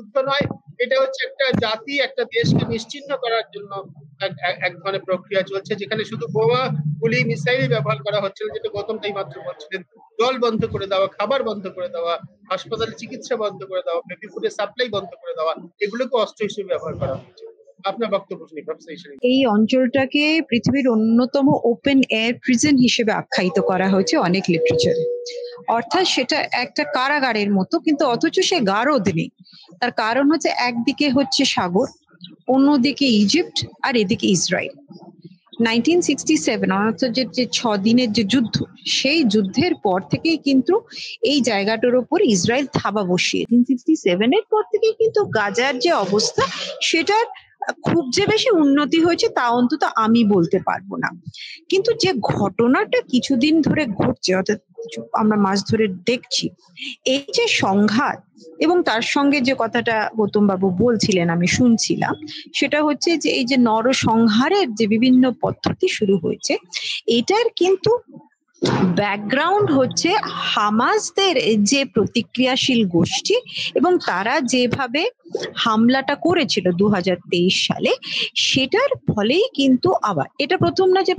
যুদ্ধ নয়, এটা হচ্ছে একটা জাতি, একটা দেশকে নিশ্চিহ্ন করার জন্য এক ধরনের প্রক্রিয়া চলছে, যেখানে শুধু বোমা, গুলি, মিসাইল ব্যবহার করা হচ্ছে না, যেটা গৌতম তাই মাত্র বলছিলেন। জল বন্ধ করে দেওয়া, খাবার বন্ধ করে দেওয়া, হাসপাতালে চিকিৎসা বন্ধ করে দেওয়া, বেবি ফুডের সাপ্লাই বন্ধ করে দেওয়া, এগুলোকে অস্ত্র হিসেবে ব্যবহার করা হচ্ছে। আপনার বক্তব্য শুনি প্রফেসর ঈশ্বরী। এই অঞ্চলটাকে পৃথিবীর অন্যতম ওপেন এয়ার প্রিজন হিসেবে আখ্যায়িত করা হয়েছে অনেক লিটারেচারে। অর্থাৎ সেটা একটা কারাগারের মতো, কিন্তু অথচ সে গারদ নেই। তার কারণ হচ্ছে একদিকে হচ্ছে সাগর, অন্যদিকে ইজিপ্ট, আর এদিকে ইসরায়েল। 1967 অর্থাৎ যে 6 দিনের যে যুদ্ধ, সেই যুদ্ধের পর থেকেই কিন্তু এই জায়গাটার উপর ইসরায়েল থাবা বসিয়ে 1967 এর পর থেকেই কিন্তু গাজার যে অবস্থা, সেটার খুব যে বেশি উন্নতি হয়েছে তা অন্তত আমি বলতে পারবো না। কিন্তু যে ঘটনাটা কিছুদিন ধরে ঘটছে, অর্থাৎ আমরা মাস ধরে দেখছি, এই যে সংঘাত, এবং তার সঙ্গে যে কথাটা গৌতম বাবু বলছিলেন আমি শুনছিলাম, সেটা হচ্ছে যে এই যে নরসংহারের যে বিভিন্ন পদ্ধতি শুরু হয়েছে, এটার কিন্তু ব্যাকগ্রাউন্ড হচ্ছে হামাসদের যে প্রতিক্রিয়াশীল গোষ্ঠী, এবং তারা যেভাবে হামলাটা করেছিল 2023 সালে, সেটার ফলেই কিন্তু আবার এটা প্রথম না যে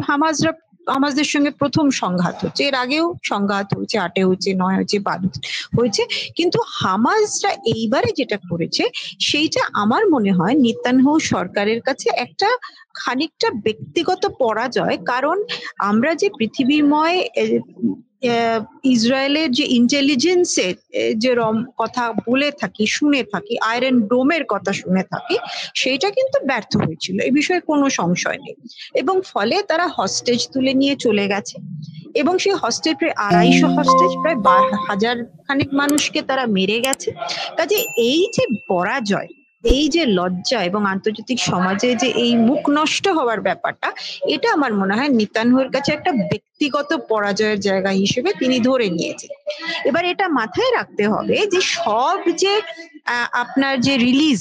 হামাসদের সঙ্গে প্রথম সংঘাত হচ্ছে, এর আগেও সংঘাত হয়েছে, 8-এ হয়েছে, 9 হয়েছে, 12 হয়েছে, কিন্তু হামাসরা এইবারে যেটা করেছে সেইটা আমার মনে হয় নেতানিয়াহু সরকারের কাছে একটা খানিকটা ব্যক্তিগত পরাজয়। কারণ আমরা যে পৃথিবীময় ইসরায়েলের যে ইন্টেলিজেন্সের যে কথা বলে থাকি, শুনে থাকি, আয়রন ডোমের কথা শুনে থাকি, সেইটা কিন্তু ব্যর্থ হয়েছিল, এই বিষয়ে কোনো সংশয় নেই। এবং ফলে তারা হস্টেজ তুলে নিয়ে চলে গেছে, এবং সেই হস্টেজ প্রায় 250 হস্টেজ, প্রায় 1000 খানিক মানুষকে তারা মেরে গেছে। কাজে এই যে পরাজয়, এই যে লজ্জা, এবং আন্তর্জাতিক সমাজে যে এই মুখ নষ্ট হওয়ার ব্যাপারটা, এটা আমার মনে হয় নেতানিয়াহুর কাছে একটা ব্যক্তিগত পরাজয়ের জায়গা হিসেবে তিনি ধরে নিয়েছেন। এবার এটা মাথায় রাখতে হবে যে সব যে আপনার যে রিলিজ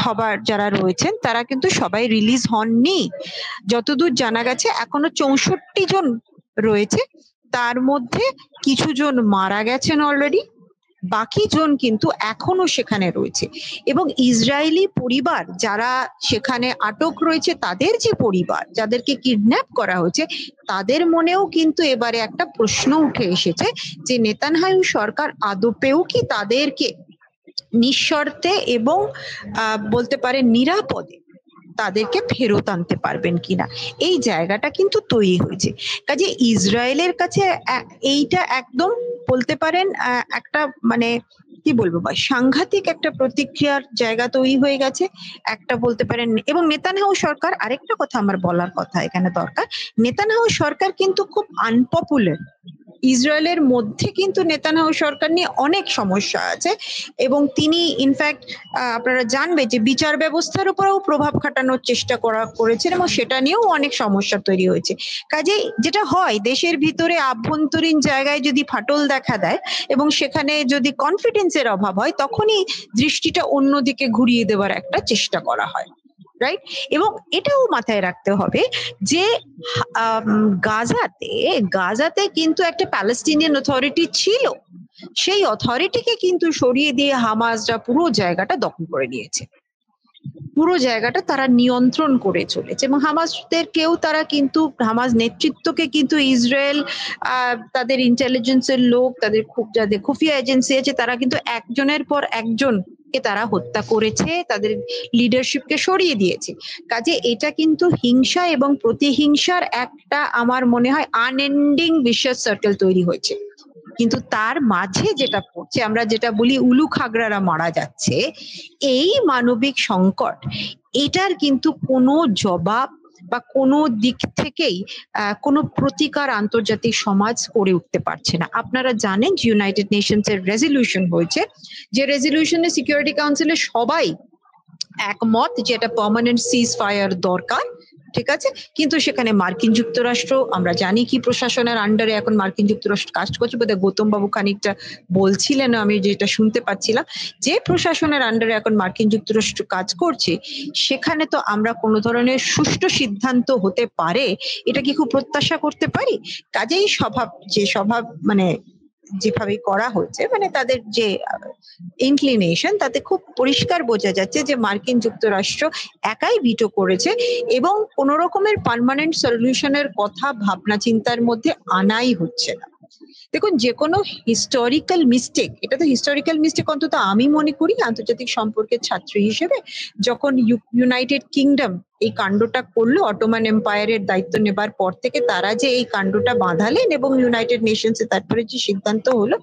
হবার যারা রয়েছেন, তারা কিন্তু সবাই রিলিজ হননি। যতদূর জানা গেছে এখনো 64 জন রয়েছে, তার মধ্যে কিছু জন মারা গেছেন অলরেডি, বাকি জন কিন্তু এখনো সেখানে রয়েছে। এবং ইসরায়েলি পরিবার যারা সেখানে আটক রয়েছে, তাদের যে পরিবার যাদেরকে কিডন্যাপ করা হয়েছে, তাদের মনেও কিন্তু এবারে একটা প্রশ্ন উঠে এসেছে যে নেতানিয়াহু সরকার আদপেও কি তাদেরকে নিঃশর্তে এবং বলতে পারে নিরাপদে তাদেরকে ফেরত আনতে পারবেন কিনা, এই জায়গাটা কিন্তু তৈরি হয়েছে। কাজে ইসরায়েলের কাছে এইটা একদম বলতে পারেন একটা মানে কি বলবো, বা সাংঘাতিক একটা প্রতিক্রিয়ার জায়গা তৈরি হয়ে গেছে একটা, বলতে পারেন। এবং নেতানিয়াহু সরকার, আরেকটা কথা আমার বলার কথা এখানে দরকার, নেতানিয়াহু সরকার কিন্তু খুব আনপপুলার। ইসরায়েলের মধ্যে কিন্তু নেতানিয়াহু সরকার নিয়ে অনেক সমস্যা আছে, এবং তিনি ইনফ্যাক্ট আপনারা জানবে যে বিচার ব্যবস্থার উপরেও প্রভাব খাটানোর চেষ্টা করেছেন, এবং সেটা নিয়েও অনেক সমস্যা তৈরি হয়েছে। কাজে যেটা হয়, দেশের ভিতরে আভ্যন্তরীণ জায়গায় যদি ফাটল দেখা দেয় এবং সেখানে যদি কনফিডেন্সের অভাব হয়, তখনই দৃষ্টিটা অন্যদিকে ঘুরিয়ে দেওয়ার একটা চেষ্টা করা হয়, রাইট? এবং এটাও মাথায় রাখতে হবে যে গাজাতে কিন্তু একটা প্যালেস্টিনিয়ান অথরিটি ছিল, সেই অথরিটিকে কিন্তু সরিয়ে দিয়ে হামাসরা পুরো জায়গাটা দখল করে নিয়েছে, পুরো জায়গাটা তারা নিয়ন্ত্রণ করে চলেছে। এবং হামাস নেতৃত্বকে কিন্তু ইসরায়েল তাদের ইন্টেলিজেন্সের লোক, তাদের যাদের খুফিয়া এজেন্সি আছে, তারা কিন্তু একজনের পর একজনকে তারা হত্যা করেছে, তাদের লিডারশিপকে সরিয়ে দিয়েছে। কাজে এটা কিন্তু হিংসা এবং প্রতিহিংসার একটা, আমার মনে হয়, আনএন্ডিং ভিশাস সার্কেল তৈরি হয়েছে। কিন্তু তার মাঝে যেটা পড়ছে, আমরা যেটা বলি উলু খাগড়ারা মারা যাচ্ছে, এই মানবিক সংকট, এটার কিন্তু কোনো জবাব বা কোনো দিক থেকেই কোনো প্রতিকার আন্তর্জাতিক সমাজ করে উঠতে পারছে না। আপনারা জানেন ইউনাইটেড নেশনস এর রেজলিউশন হয়েছে, যে রেজলিউশনে সিকিউরিটি কাউন্সিলে সবাই একমত যে এটা পার্মানেন্ট সিজ ফায়ার দরকার, ঠিক আছে। কিন্তু সেখানে মার্কিন যুক্তরাষ্ট্র, আমরা জানি কি প্রশাসনের আন্ডারে এখন মার্কিন যুক্তরাষ্ট্র কাজ করছে, বোধহয় গৌতম বাবু খানিকটা বলছিলেন, আমি যেটা শুনতে পাচ্ছিলাম, যে প্রশাসনের আন্ডারে এখন মার্কিন যুক্তরাষ্ট্র কাজ করছে, সেখানে তো আমরা কোনো ধরনের সুষ্ঠু সিদ্ধান্ত হতে পারে এটা কি খুব প্রত্যাশা করতে পারি? কাজেই স্বভাব মানে যেভাবে করা হচ্ছে, মানে তাদের যে ইনক্লিনেশন, তাতে খুব পরিষ্কার বোঝা যাচ্ছে যে মার্কিন যুক্তরাষ্ট্র একাই ভিটো করেছে এবং কোনো রকমের পার্মানেন্ট সলিউশনের কথা ভাবনা চিন্তার মধ্যে আনাই হচ্ছে না। দেখুন, যে কোনো হিস্টোরিক্যাল মিস্টেক, এটা তো হিস্টোরিক্যাল মিস্টেক অন্তত আমি মনে করি আন্তর্জাতিক সম্পর্কের ছাত্রী হিসেবে, যখন ইউনাইটেড কিংডম এই কাণ্ডটা করলো অটোমান এম্পায়ারের দায়িত্ব নেবার পর থেকে, তারা যে এই কাণ্ডটা বাঁধালেন এবং ইউনাইটেড নেশনসে তারপরে যে সিদ্ধান্ত হলো,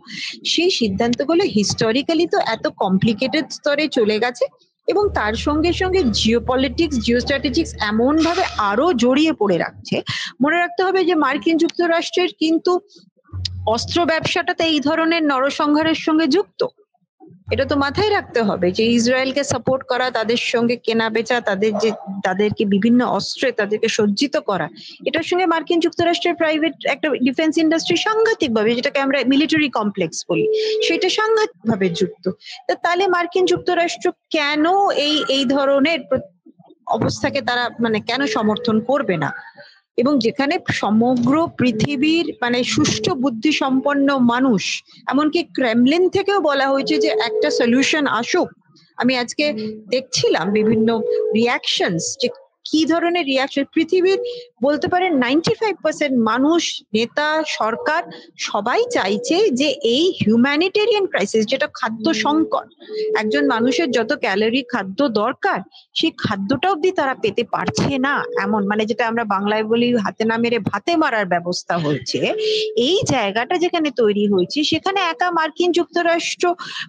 সেই সিদ্ধান্তগুলো হিস্টোরিক্যালি তো এত কমপ্লিকেটেড স্তরে চলে গেছে এবং তার সঙ্গে সঙ্গে জিওপলিটিক্স, জিওস্ট্র্যাটেজিক্স এমন ভাবে আরো জড়িয়ে পড়ে রাখছে। মনে রাখতে হবে যে মার্কিন যুক্তরাষ্ট্রের কিন্তু অস্ত্র ব্যবসাটাতে এই ধরনের নরসংহারের সঙ্গে যুক্ত। এটা তো মাথায় রাখতে হবে যে ইসরায়েলকে সাপোর্ট করা, তাদের সঙ্গে কেনা বেচা, তাদেরকে বিভিন্ন অস্ত্রে তাদেরকে সজ্জিত করা, এটার সঙ্গে মার্কিন যুক্তরাষ্ট্রের প্রাইভেট একটা ডিফেন্স ইন্ডাস্ট্রি সাংঘাতিক ভাবে, যেটাকে আমরা মিলিটারি কমপ্লেক্স বলি, সেটা সাংঘাতিক ভাবে যুক্ত। তাহলে মার্কিন যুক্তরাষ্ট্র কেন এই ধরনের অবস্থাকে তারা মানে কেন সমর্থন করবে না? এবং যেখানে সমগ্র পৃথিবীর মানে সুষ্ঠু বুদ্ধি সম্পন্ন মানুষ, এমনকি ক্রেমলিন থেকেও বলা হয়েছে যে একটা সলিউশন আসুক। আমি আজকে দেখছিলাম বিভিন্ন রিয়াকশনস, যে কি ধরনের রিয়াকশন পৃথিবীর বলতে পারেন 95% মানুষ, নেতা, সরকার সবাই চাইছে যে এই হিউম্যানিটেরিয়ান ক্রাইসিস, যেটা খাদ্য সংকট, একজন মানুষের যত ক্যালোরি খাদ্য দরকার সেই খাদ্যটা অব্দি তারা পেতে পারছে না, এমন মানে যেটা আমরা বাংলায় বলি হাতে না মেরে ভাতে মারার ব্যবস্থা হচ্ছে। এই জায়গাটা যেখানে তৈরি হয়েছে, সেখানে একা মার্কিন যুক্তরাষ্ট্র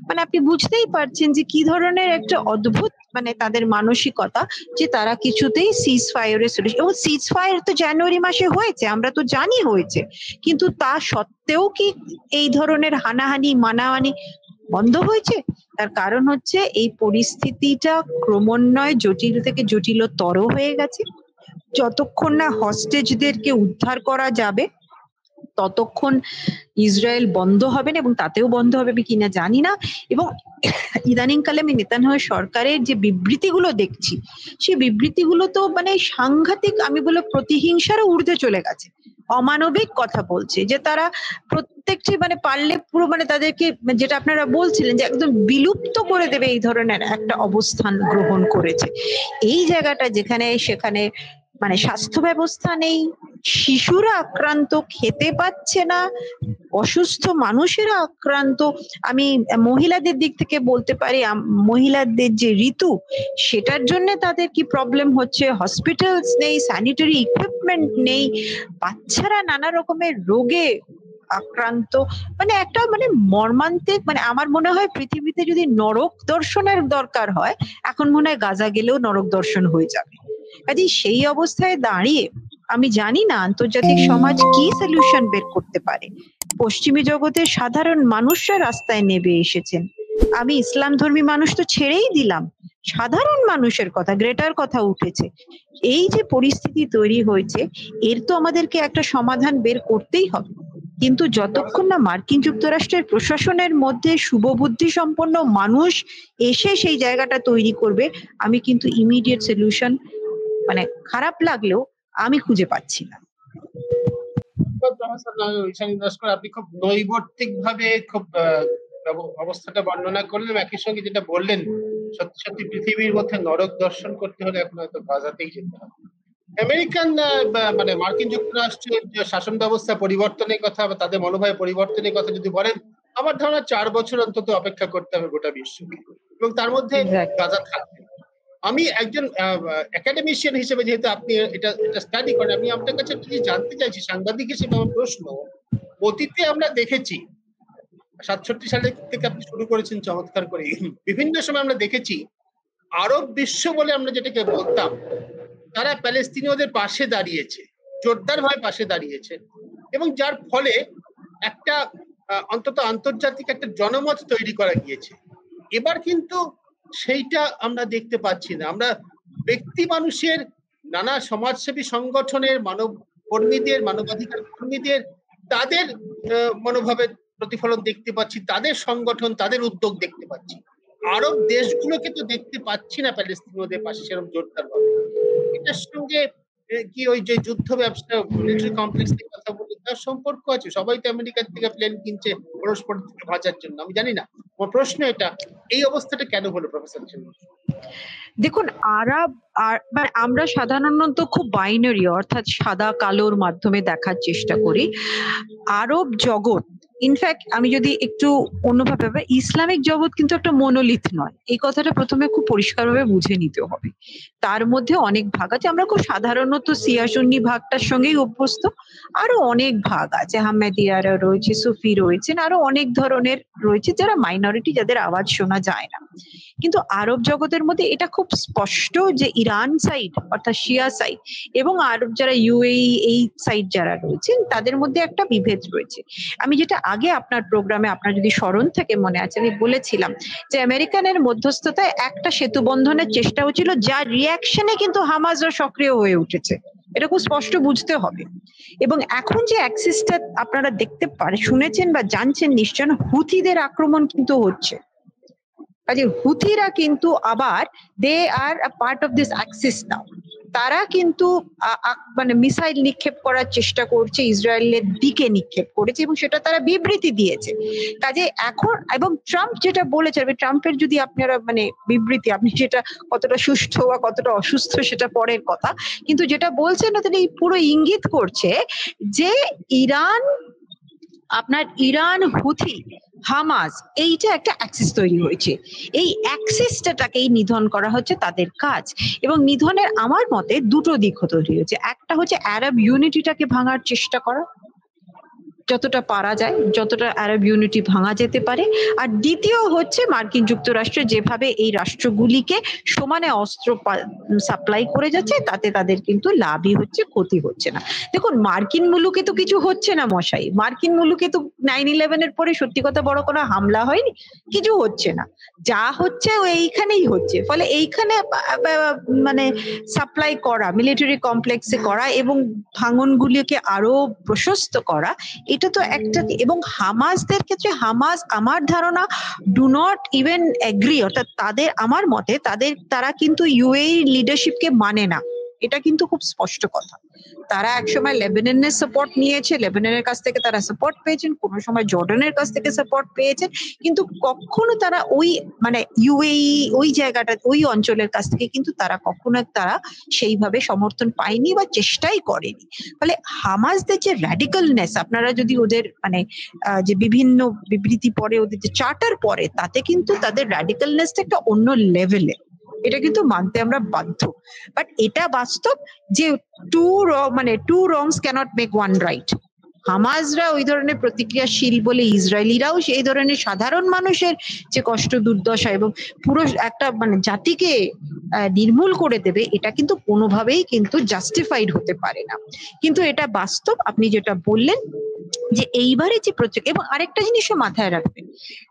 মানে আপনি বুঝতেই পারছেন যে কি ধরনের একটা অদ্ভুত মানে তাদের মানসিকতা, যে তারা কিছুতেই সিজ ফায়ারের সলিউশন, এবং সিজ ফায়ার তো জানুয়ারি মাসে হয়েছে, আমরা তো জানি হয়েছে, কিন্তু তা সত্ত্বেও কি এই ধরনের হানাহানি মানাহানি বন্ধ হয়েছে? তার কারণ হচ্ছে এই পরিস্থিতিটা ক্রমান্বয়ে জটিল থেকে জটিলতর হয়ে গেছে। যতক্ষণ না হস্টেজদেরকে উদ্ধার করা যাবে ততক্ষণ ইসরায়েল বন্ধ হবে না, এবং তাতেও বন্ধ হবে কিনা জানি না। এবং ইদানিংকালে আমি নেতানিয়াহু সরকারের যে বিবৃতিগুলো দেখছি, সেই বিবৃতিগুলো তো মানে সাংঘাতিক, আমি বলে প্রতিহিংসারও ঊর্ধ্বে চলে গেছে। অমানবিক কথা বলছে, যে তারা প্রত্যেকটি মানে পারলে পুরো মানে তাদেরকে, যেটা আপনারা বলছিলেন যে একদম বিলুপ্ত করে দেবে, এই ধরনের একটা অবস্থান গ্রহণ করেছে। এই জায়গাটা যেখানে সেখানে মানে স্বাস্থ্য ব্যবস্থা নেই, শিশুরা আক্রান্ত, খেতে পাচ্ছে না, অসুস্থ মানুষেরা আক্রান্ত। আমি মহিলাদের দিক থেকে বলতে পারি, মহিলাদের যে ঋতু, সেটার জন্য তাদের কি প্রবলেম হচ্ছে, হসপিটালস নেই, স্যানিটারি ইকুইপমেন্ট নেই, বাচ্চারা নানা রকমের রোগে আক্রান্ত, মানে একটা মানে মর্মান্তিক, মানে আমার মনে হয় পৃথিবীতে যদি নরক দর্শনের দরকার হয়, এখন মনে হয় গাজা গেলেও নরক দর্শন হয়ে যাবে। কাজে সেই অবস্থায় দাঁড়িয়ে আমি জানি না আন্তর্জাতিক সমাজ কি সলিউশন বের করতে পারে। পশ্চিমী জগতের সাধারণ মানুষরা রাস্তায় নেমে এসেছেন, আমি ইসলাম ধর্মী মানুষ তো ছেড়েই দিলাম, সাধারণ মানুষের কথা, গ্রেটার কথা উঠেছে। এই যে পরিস্থিতি তৈরি হয়েছে, এর তো আমাদেরকে একটা সমাধান বের করতেই হবে। কিন্তু যতক্ষণ না মার্কিন যুক্তরাষ্ট্রের প্রশাসনের মধ্যে শুভবুদ্ধি সম্পন্ন মানুষ এসে সেই জায়গাটা তৈরি করবে, আমি কিন্তু ইমিডিয়েট সলিউশন মানে খারাপ লাগলেও আমি খুঁজে পাচ্ছি না। আপনি খুব নৈবর্তিক ভাবে খুব অবস্থাটা বর্ণনা করলেন, একই সঙ্গে যেটা বললেন, সত্যি সত্যি পৃথিবীর মধ্যে নরক দর্শন করতে হলে এখন হয়তো গাজাতেই যেতে হবে। আমেরিকান মানে মার্কিন যুক্তরাষ্ট্রের যে শাসন ব্যবস্থা পরিবর্তনের কথা বা তাদের মনোভাব পরিবর্তনের কথা যদি বলেন, আমার ধারণা 4 বছর অন্তত অপেক্ষা করতে হবে গোটা বিশ্বকে, এবং তার মধ্যে গাজা থাকবে। আমি একজন একাডেমিশিয়ান হিসেবে, যেহেতু আপনি এটা স্টাডি করেন, আমি আপনার কাছে যদি জানতে চাইছি, সাংবাদিক হিসেবে আমার প্রশ্ন, অতীতে আমরা দেখেছি 67 সালে থেকে আপনি শুরু করেছেন চমৎকার করে, বিভিন্ন সময় আমরা দেখেছি আরব বিশ্ব বলে আমরা যেটাকে বলতাম, তারা প্যালেস্তিনীয়দের পাশে দাঁড়িয়েছে, জোরদারভাবে পাশে দাঁড়িয়েছে, এবং যার ফলে একটা অন্তত আন্তর্জাতিক একটা জনমত তৈরি করা গিয়েছে। এবার কিন্তু সেইটা আমরা দেখতে পাচ্ছি না। আমরা ব্যক্তি মানুষের, নানা সমাজসেবী সংগঠনের মানব কর্মীদের, মানবাধিকার কর্মীদের, তাদের মনোভাবের প্রতিফলন দেখতে পাচ্ছি, তাদের সংগঠন, তাদের উদ্যোগ দেখতে পাচ্ছি। আরব দেশগুলোকে তো দেখতে পাচ্ছি না প্যালেস্তিনীয়দের পাশে সেরকম জোরদারভাবে। এটার সঙ্গে কি ওই যে যুদ্ধ ব্যবসা, মিলিটারি কমপ্লেক্সের কথা বলি, তার সম্পর্ক আছে। সবাই তো আমেরিকার থেকে প্লেন কিনছে পরস্পর থেকে ভাজার জন্য। আমি জানি না। আমার প্রশ্ন এটা, এই অবস্থাটা কেন হলো প্রফেসর জন্য? দেখুন, আরব আর মানে আমরা সাধারণত খুব বাইনারি, অর্থাৎ সাদা কালোর মাধ্যমে দেখার চেষ্টা করি। আরব জগৎ, ইনফ্যাক্ট আমি যদি একটু অন্যভাবে ভাবি, ইসলামিক জগৎ কিন্তু একটা মনোলিথ নয়। এই কথাটা প্রথমে খুব পরিষ্কারভাবে বুঝে নিতে হবে। তার মধ্যে অনেক ভাগ আছে। আমরা খুব সাধারণত শিয়া সুন্নি ভাগটার সঙ্গেই অভ্যস্ত। আরো অনেক ভাগ আছে, আহমেদিয়ারা রয়েছে, সুফি রয়েছেন, আরো অনেক ধরনের রয়েছে যারা মাইনরিটি, যাদের আওয়াজ শোনা যায় না। কিন্তু আরব জগতের মধ্যে এটা খুব স্পষ্ট যে ইরান সাইড অর্থাৎ শিয়া সাইড এবং আরব যারা ইউএই এই সাইড যারা রয়েছেন তাদের মধ্যে একটা বিভেদ রয়েছে। আমি যেটা আগে আপনার প্রোগ্রামে, আপনার যদি স্মরণ থাকে মনে আছে, আমি বলেছিলাম যে আমেরিকানের মধ্যস্থতায় একটা সেতু বন্ধনের চেষ্টা হচ্ছিল, যার রিয়াকশনে কিন্তু হামাসরা সক্রিয় হয়ে উঠেছে। এটা খুব স্পষ্ট বুঝতে হবে। এবং এখন যে অ্যাক্সিসটা আপনারা দেখতে পারেন, শুনেছেন বা জানছেন নিশ্চয়, হুথিদের আক্রমণ কিন্তু হচ্ছে। কাজে হুথিরা কিন্তু আবার they are a part of this axis now. তারা কিন্তু মানে মিসাইল নিক্ষেপ করার চেষ্টা করছে, ইসরায়েলের দিকে নিক্ষেপ করেছে এবং সেটা তারা বিবৃতি দিয়েছে। কাজে এখন এবং ট্রাম্প যেটা বলেছে, ট্রাম্পের যদি আপনারা মানে বিবৃতি, আপনি সেটা কতটা সুষ্ঠু বা কতটা অসুস্থ সেটা পরের কথা, কিন্তু যেটা বলছেন না তিনি পুরো ইঙ্গিত করছে যে ইরান হুথি হামাস এইটা একটা অ্যাক্সিস তৈরি হয়েছে। এই অ্যাক্সিসটাকেই নিধন করা হচ্ছে তাদের কাজ। এবং নিধনের আমার মতে দুটো দিক তৈরি হয়েছে। একটা হচ্ছে আরব ইউনিটিটাকে ভাঙার চেষ্টা করা, যতটা পারা যায়, যতটা আরব ইউনিটি ভাঙা যেতে পারে। আর দ্বিতীয় হচ্ছে মার্কিন যুক্তরাষ্ট্র যেভাবে এই রাষ্ট্রগুলিকে সমানে অস্ত্র সাপ্লাই করে যাচ্ছে, তাতে তাদের কিন্তু লাভই হচ্ছে, ক্ষতি হচ্ছে না। দেখুন, মার্কিন মুলুকে তো কিছু হচ্ছে না মশাই। মার্কিন মুলুকে তো 9/11 এর পরে সত্যি কথা বড় কোনো হামলা হয়নি, কিছু হচ্ছে না। যা হচ্ছে এইখানেই হচ্ছে। ফলে এইখানে মানে সাপ্লাই করা, মিলিটারি কমপ্লেক্সে করা এবং ভাঙনগুলিকে আরো প্রশস্ত করা, এটা তো একটা। এবং হামাসদের ক্ষেত্রে, হামাস আমার ধারণা ডু নট ইভেন এগ্রি, অর্থাৎ তাদের, আমার মতে তারা কিন্তু ইউএই লিডারশিপকে মানে না। এটা কিন্তু খুব স্পষ্ট কথা। তারা একসময় লেবাননের সাপোর্ট নিয়েছে, লেবাননের কাছ থেকে তারা সাপোর্ট পেয়েছেন, কোনো সময় জর্ডানের কাছ থেকে সাপোর্ট পেয়েছেন, কিন্তু কখনো তারা ওই মানে ইউএই ওই জায়গাটা, ওই অঞ্চলের কাছ থেকে কিন্তু তারা কখনো সেইভাবে সমর্থন পায়নি বা চেষ্টাই করেনি। ফলে হামাসদের যে র্যাডিক্যালনেস, আপনারা যদি ওদের মানে যে বিভিন্ন বিবৃতি পরে, ওদের যে চার্টার পরে, তাতে কিন্তু তাদের র্যাডিক্যালনেসটা একটা অন্য লেভেলে, এটা কিন্তু মানতে আমরা বাধ্য। বাট এটা বাস্তব যে two রংস cannot make one right. হামাসরা ওই ধরনের প্রতিক্রিয়াশীল বলে ইসরায়েলিরাও সেই ধরনের সাধারণ মানুষের যে কষ্ট দুর্দশা এবং পুরো একটা মানে জাতিকে নির্মূল করে দেবে, এটা কিন্তু কোনোভাবেই কিন্তু জাস্টিফাইড হতে পারে না। কিন্তু এটা বাস্তব, আপনি যেটা বললেন যে এইবারে যে প্রজেক্ট, এবং আরেকটা জিনিসও মাথায় রাখবেন,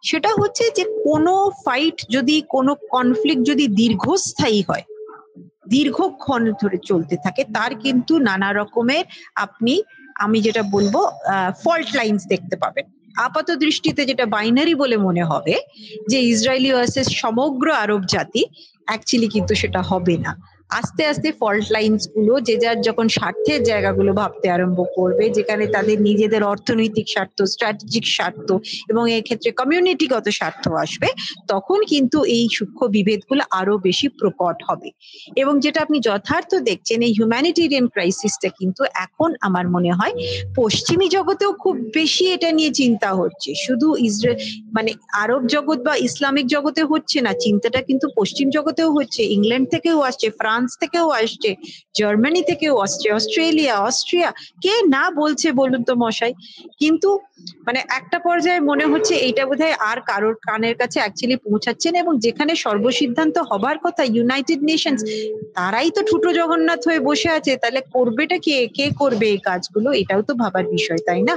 সেটা হচ্ছে যে কোনো ফাইট যদি, কোনো কনফ্লিক্ট যদি দীর্ঘস্থায়ী হয়, দীর্ঘক্ষণ ধরে চলতে থাকে, তার কিন্তু নানা রকমের আমি যেটা বলবো ফল্ট লাইন্স দেখতে পাবেন। আপাত দৃষ্টিতে যেটা বাইনারি বলে মনে হবে যে ইসরায়েলি ভার্সেস সমগ্র আরব জাতি, অ্যাকচুয়ালি কিন্তু সেটা হবে না। আস্তে আস্তে ফল্ট লাইন্স গুলো যে যার যখন স্বার্থের জায়গাগুলো ভাবতে আরম্ভ করবে, যেখানে তাদের নিজেদের অর্থনৈতিক স্বার্থ, স্ট্র্যাটেজিক স্বার্থ এবং এক্ষেত্রে কমিউনিটিগত স্বার্থ আসবে, তখন কিন্তু এই সূক্ষ্ম বিভেদগুলো আরো বেশি প্রকট হবে। এবং যেটা আপনি যথার্থ দেখছেন, এই হিউম্যানিটেরিয়ান ক্রাইসিসটা কিন্তু এখন আমার মনে হয় পশ্চিমী জগতেও খুব বেশি এটা নিয়ে চিন্তা হচ্ছে। শুধু মানে আরব জগৎ বা ইসলামিক জগতে হচ্ছে না, চিন্তাটা কিন্তু পশ্চিম জগতেও হচ্ছে। ইংল্যান্ড থেকেও আসছে, ফ্রান্স থেকেও আসছে, জার্মানি থেকেও আসছে, অস্ট্রেলিয়া, অস্ট্রিয়া, কে না বলছে বলুন তো মশাই? কিন্তু মানে একটা পর্যায়ে মনে হচ্ছে এইটা বোধহয় আর কারোর কানের কাছে অ্যাকচুয়ালি পৌঁছাচ্ছে না। এবং যেখানে সর্বসিদ্ধান্ত হবার কথা ইউনাইটেড নেশনস, তারাই তো ঠুটো জগন্নাথ হয়ে বসে আছে। তাহলে করবেটা কে করবে এই কাজগুলো? এটাও তো ভাবার বিষয়, তাই না?